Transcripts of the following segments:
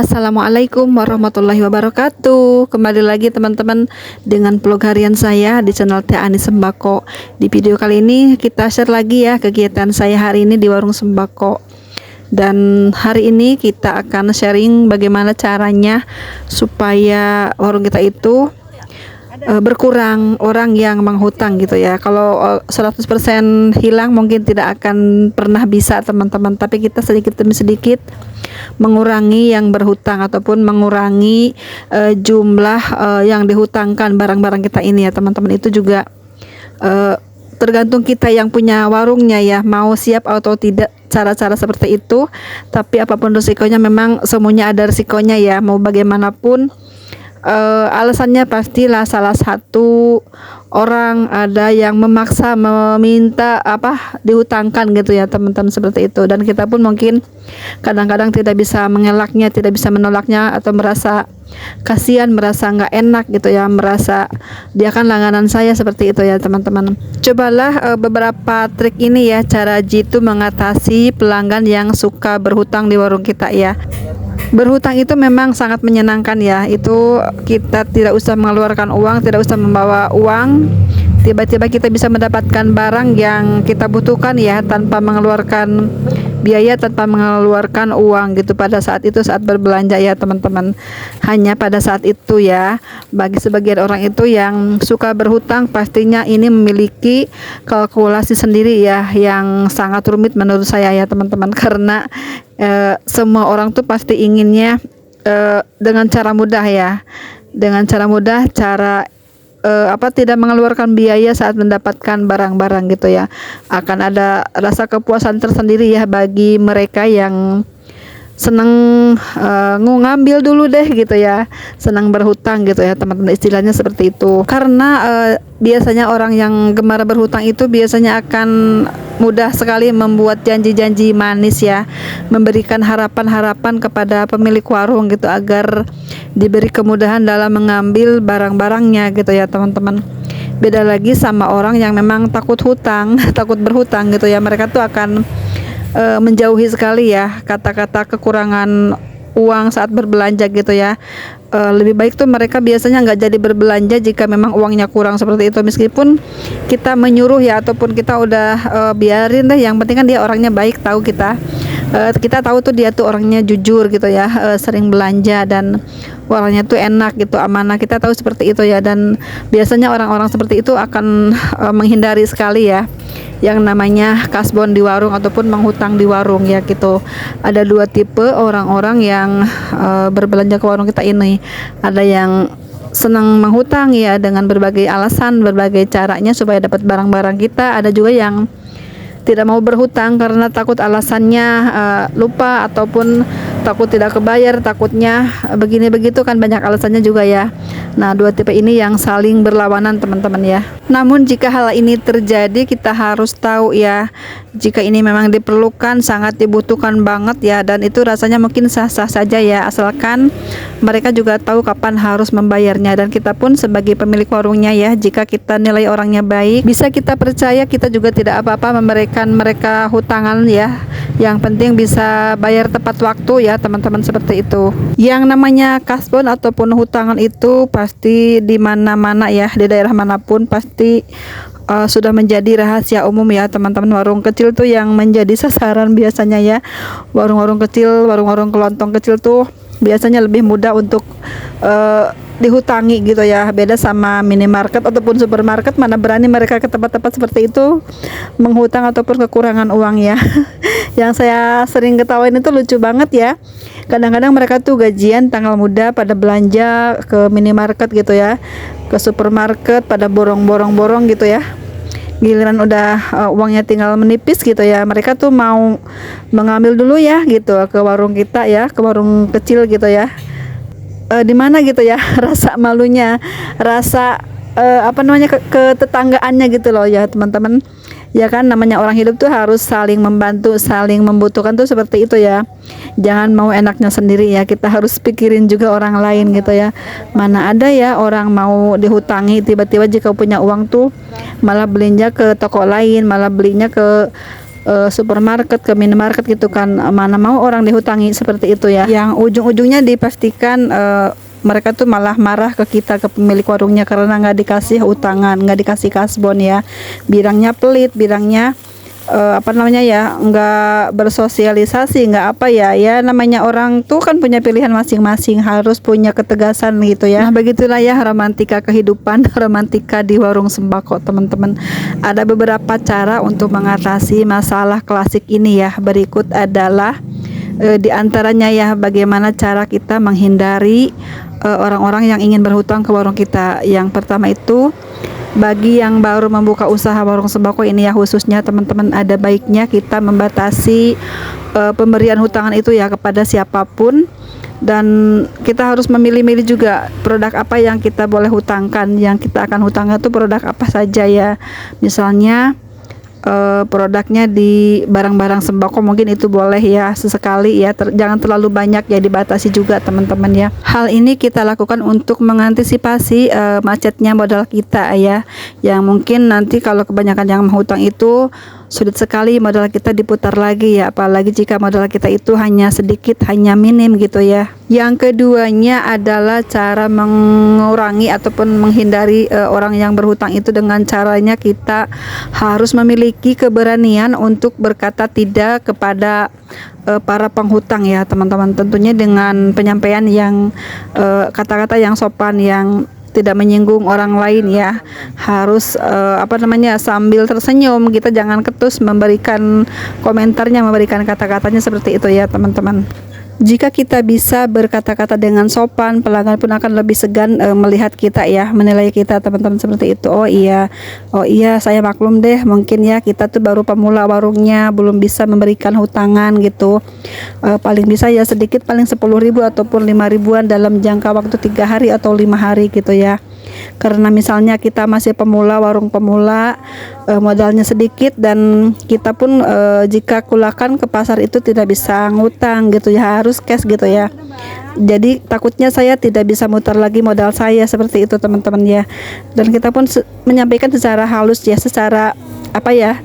Assalamualaikum warahmatullahi wabarakatuh. Kembali lagi teman-teman dengan vlog harian saya di channel Teh Ani Sembako. Di video kali ini kita share lagi ya kegiatan saya hari ini di warung sembako. Dan hari ini kita akan sharing bagaimana caranya supaya warung kita itu berkurang orang yang menghutang gitu ya. Kalau 100% hilang mungkin tidak akan pernah bisa teman-teman, tapi kita sedikit demi sedikit mengurangi yang berhutang ataupun mengurangi jumlah yang dihutangkan barang-barang kita ini ya teman-teman. Itu juga tergantung kita yang punya warungnya ya, mau siap atau tidak cara-cara seperti itu. Tapi apapun risikonya, memang semuanya ada risikonya ya, mau bagaimanapun. Alasannya pastilah salah satu orang ada yang memaksa meminta dihutangkan gitu ya teman-teman, seperti itu. Dan kita pun mungkin kadang-kadang tidak bisa mengelaknya, tidak bisa menolaknya, atau merasa kasihan, merasa nggak enak gitu ya, merasa dia kan langganan saya, seperti itu ya teman-teman. Cobalah beberapa trik ini ya, cara jitu mengatasi pelanggan yang suka berhutang di warung kita ya. Berhutang itu memang sangat menyenangkan ya. Itu kita tidak usah mengeluarkan uang, tidak usah membawa uang. Tiba-tiba kita bisa mendapatkan barang yang kita butuhkan ya, tanpa mengeluarkan biaya, tanpa mengeluarkan uang gitu pada saat itu, saat berbelanja ya teman-teman. Hanya pada saat itu ya. Bagi sebagian orang itu yang suka berhutang, pastinya ini memiliki kalkulasi sendiri ya, yang sangat rumit menurut saya ya teman-teman. Karena semua orang tuh pasti inginnya dengan cara mudah ya, dengan cara mudah, cara tidak mengeluarkan biaya saat mendapatkan barang-barang gitu ya. Akan ada rasa kepuasan tersendiri ya bagi mereka yang senang ngambil dulu deh gitu ya, senang berhutang gitu ya teman-teman, istilahnya seperti itu. Karena biasanya orang yang gemar berhutang itu biasanya akan mudah sekali membuat janji-janji manis ya, memberikan harapan-harapan kepada pemilik warung gitu agar diberi kemudahan dalam mengambil barang-barangnya gitu ya teman-teman. Beda lagi sama orang yang memang takut hutang, takut berhutang gitu ya. Mereka tuh akan menjauhi sekali ya kata-kata kekurangan uang saat berbelanja gitu ya. Lebih baik tuh mereka biasanya nggak jadi berbelanja jika memang uangnya kurang, seperti itu. Meskipun kita menyuruh ya, ataupun kita udah biarin deh, yang penting kan dia orangnya baik, tahu kita tahu tuh dia tuh orangnya jujur gitu ya, sering belanja dan orangnya tuh enak gitu, amanah, kita tahu seperti itu ya. Dan biasanya orang-orang seperti itu akan menghindari sekali ya yang namanya kasbon di warung ataupun menghutang di warung ya gitu. Ada dua tipe orang-orang yang berbelanja ke warung kita ini. Ada yang senang menghutang ya dengan berbagai alasan, berbagai caranya supaya dapat barang-barang kita. Ada juga yang tidak mau berhutang karena takut alasannya lupa, ataupun takut tidak kebayar, takutnya begini begitu, kan banyak alasannya juga ya. Nah, dua tipe ini yang saling berlawanan teman-teman ya. Namun jika hal ini terjadi, kita harus tahu ya, jika ini memang diperlukan, sangat dibutuhkan banget ya, dan itu rasanya mungkin sah-sah saja ya, asalkan mereka juga tahu kapan harus membayarnya. Dan kita pun sebagai pemilik warungnya ya, jika kita nilai orangnya baik, bisa kita percaya, kita juga tidak apa-apa memberikan mereka hutangan ya. Yang penting bisa bayar tepat waktu ya teman-teman, seperti itu. Yang namanya kasbon ataupun hutangan itu pasti di mana-mana ya, di daerah manapun pasti sudah menjadi rahasia umum ya teman-teman. Warung kecil tuh yang menjadi sasaran biasanya ya. Warung-warung kecil, warung-warung kelontong kecil tuh biasanya lebih mudah untuk dihutangi gitu ya. Beda sama minimarket ataupun supermarket, mana berani mereka ke tempat-tempat seperti itu menghutang ataupun kekurangan uang ya. Yang saya sering ketawain itu lucu banget ya. Kadang-kadang mereka tuh gajian tanggal muda pada belanja ke minimarket gitu ya, ke supermarket pada borong-borong gitu ya. Giliran udah uangnya tinggal menipis gitu ya, mereka tuh mau mengambil dulu ya gitu ke warung kita ya, ke warung kecil gitu ya. Di mana gitu ya rasa malunya, rasa ketetanggaannya gitu loh ya teman-teman. Ya kan, namanya orang hidup tuh harus saling membantu, saling membutuhkan tuh seperti itu ya. Jangan mau enaknya sendiri ya, kita harus pikirin juga orang lain gitu ya. Mana ada ya orang mau dihutangi, tiba-tiba jika punya uang tuh malah belinya ke toko lain, malah belinya ke supermarket, ke minimarket gitu kan, mana mau orang dihutangi seperti itu ya, yang ujung-ujungnya dipastikan mereka tuh malah marah ke kita, ke pemilik warungnya, karena nggak dikasih utangan, nggak dikasih kasbon ya, bilangnya pelit, bilangnya apa namanya ya, nggak bersosialisasi, nggak apa ya, ya namanya orang tuh kan punya pilihan masing-masing, harus punya ketegasan gitu ya. Nah begitulah ya romantika kehidupan, romantika di warung sembako teman-teman. Ada beberapa cara untuk mengatasi masalah klasik ini ya. Berikut adalah di antaranya ya, bagaimana cara kita menghindari orang-orang yang ingin berhutang ke warung kita. Yang pertama itu, bagi yang baru membuka usaha warung sembako ini ya khususnya teman-teman, ada baiknya kita membatasi pemberian hutangan itu ya kepada siapapun, dan kita harus memilih-milih juga produk apa yang kita boleh hutangkan. Yang kita akan hutangkan itu produk apa saja ya, misalnya produknya di barang-barang sembako mungkin itu boleh ya sesekali ya, jangan terlalu banyak ya, dibatasi juga teman-teman ya. Hal ini kita lakukan untuk mengantisipasi macetnya modal kita ya, yang mungkin nanti kalau kebanyakan yang menghutang itu sulit sekali modal kita diputar lagi ya, apalagi jika modal kita itu hanya sedikit, hanya minim gitu ya. Yang keduanya adalah cara mengurangi ataupun menghindari orang yang berhutang itu, dengan caranya kita harus memiliki keberanian untuk berkata tidak kepada para penghutang ya teman-teman, tentunya dengan penyampaian yang kata-kata yang sopan, yang tidak menyinggung orang lain ya. Harus apa namanya, sambil tersenyum, kita jangan ketus memberikan komentarnya, memberikan kata-katanya seperti itu ya teman-teman. Jika kita bisa berkata-kata dengan sopan, pelanggan pun akan lebih segan melihat kita ya, menilai kita teman-teman seperti itu. Oh iya saya maklum deh, mungkin ya kita tuh baru pemula warungnya, belum bisa memberikan hutangan gitu, paling bisa ya sedikit, paling 10.000 ataupun 5.000-an dalam jangka waktu 3 hari atau 5 hari gitu ya. Karena misalnya kita masih pemula, warung pemula, modalnya sedikit, dan kita pun jika kulakan ke pasar itu tidak bisa ngutang gitu ya, harus cash gitu ya. Jadi takutnya saya tidak bisa mutar lagi modal saya, seperti itu teman-teman ya. Dan kita pun menyampaikan secara halus ya, secara apa ya,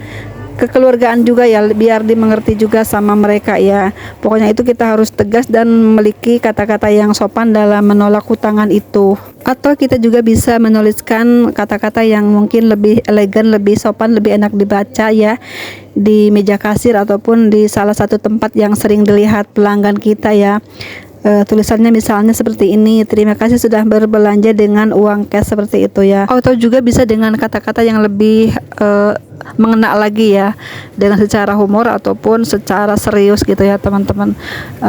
kekeluargaan juga ya, biar dimengerti juga sama mereka ya. Pokoknya itu kita harus tegas dan memiliki kata-kata yang sopan dalam menolak hutangan itu. Atau kita juga bisa menuliskan kata-kata yang mungkin lebih elegan, lebih sopan, lebih enak dibaca ya, di meja kasir ataupun di salah satu tempat yang sering dilihat pelanggan kita ya. Tulisannya misalnya seperti ini: terima kasih sudah berbelanja dengan uang cash, seperti itu ya. Atau juga bisa dengan kata-kata yang lebih mengena lagi ya, dengan secara humor ataupun secara serius gitu ya teman-teman.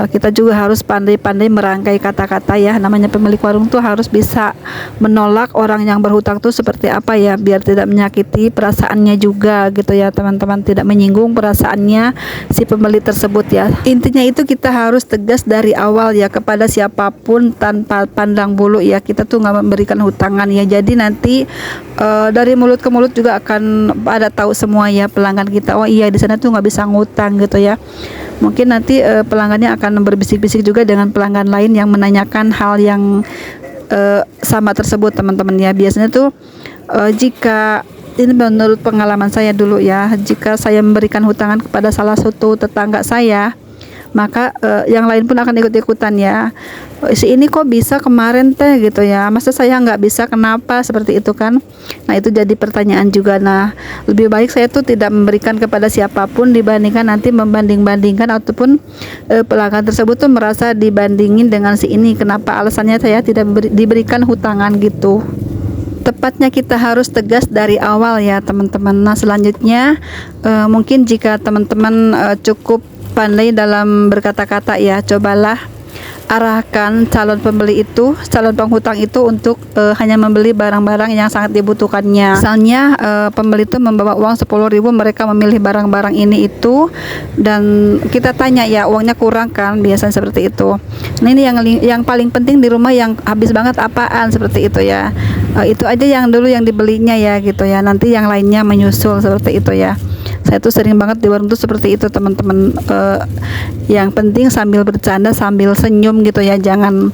Kita juga harus pandai-pandai merangkai kata-kata ya, namanya pemilik warung tuh harus bisa menolak orang yang berhutang tuh seperti apa ya, biar tidak menyakiti perasaannya juga gitu ya teman-teman, tidak menyinggung perasaannya si pembeli tersebut ya. Intinya itu kita harus tegas dari awal ya, kepada siapapun tanpa pandang bulu ya, kita tuh nggak memberikan hutangan ya. Jadi nanti dari mulut ke mulut juga akan pada tahu semua ya pelanggan kita, oh iya di sana tuh nggak bisa ngutang gitu ya. Mungkin nanti pelanggannya akan berbisik-bisik juga dengan pelanggan lain yang menanyakan hal yang sama tersebut teman-teman ya. Biasanya tuh jika ini menurut pengalaman saya dulu ya, jika saya memberikan hutangan kepada salah satu tetangga saya, maka yang lain pun akan ikut-ikutan ya. Si ini kok bisa kemarin teh gitu ya, masa saya nggak bisa, kenapa, seperti itu kan. Nah itu jadi pertanyaan juga. Nah lebih baik saya tuh tidak memberikan kepada siapapun, dibandingkan nanti membanding-bandingkan ataupun pelanggan tersebut tuh merasa dibandingin dengan si ini, kenapa alasannya saya tidak diberikan hutangan gitu. Tepatnya kita harus tegas dari awal ya teman-teman. Nah selanjutnya mungkin jika teman-teman cukup pandai dalam berkata-kata ya, cobalah arahkan calon pembeli itu, calon penghutang itu untuk hanya membeli barang-barang yang sangat dibutuhkannya. Misalnya pembeli itu membawa uang 10.000, mereka memilih barang-barang ini itu, dan kita tanya ya, uangnya kurang kan, biasanya seperti itu. Nah ini yang paling penting di rumah, yang habis banget apaan, seperti itu ya. Itu aja yang dulu yang dibelinya ya gitu ya, nanti yang lainnya menyusul, seperti itu ya. Saya tuh sering banget di warung tuh seperti itu teman-teman. Yang penting sambil bercanda, sambil senyum gitu ya, jangan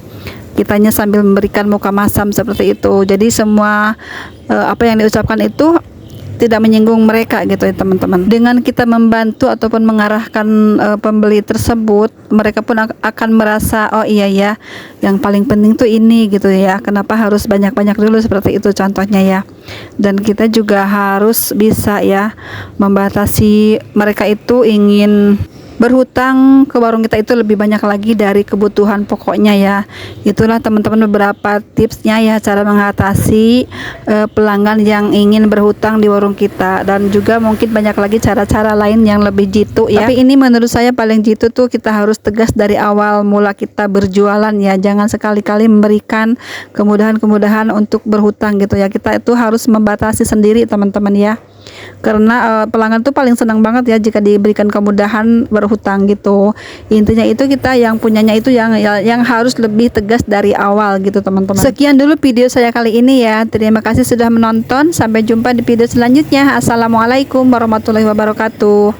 kitanya sambil memberikan muka masam seperti itu. Jadi semua apa yang diucapkan itu tidak menyinggung mereka gitu ya teman-teman. Dengan kita membantu ataupun mengarahkan pembeli tersebut, mereka pun akan merasa oh iya ya, yang paling penting tuh ini gitu ya, kenapa harus banyak-banyak dulu, seperti itu contohnya ya. Dan kita juga harus bisa ya membatasi mereka itu ingin berhutang ke warung kita itu lebih banyak lagi dari kebutuhan pokoknya ya. Itulah teman-teman beberapa tipsnya ya, cara mengatasi pelanggan yang ingin berhutang di warung kita. Dan juga mungkin banyak lagi cara-cara lain yang lebih jitu ya, tapi ini menurut saya paling jitu tuh kita harus tegas dari awal mula kita berjualan ya. Jangan sekali-kali memberikan kemudahan-kemudahan untuk berhutang gitu ya. Kita itu harus membatasi sendiri teman-teman ya, karena pelanggan tuh paling senang banget ya jika diberikan kemudahan berhutang gitu. Intinya itu kita yang punyanya itu yang harus lebih tegas dari awal gitu teman-teman. Sekian dulu video saya kali ini ya, terima kasih sudah menonton, sampai jumpa di video selanjutnya. Assalamualaikum warahmatullahi wabarakatuh.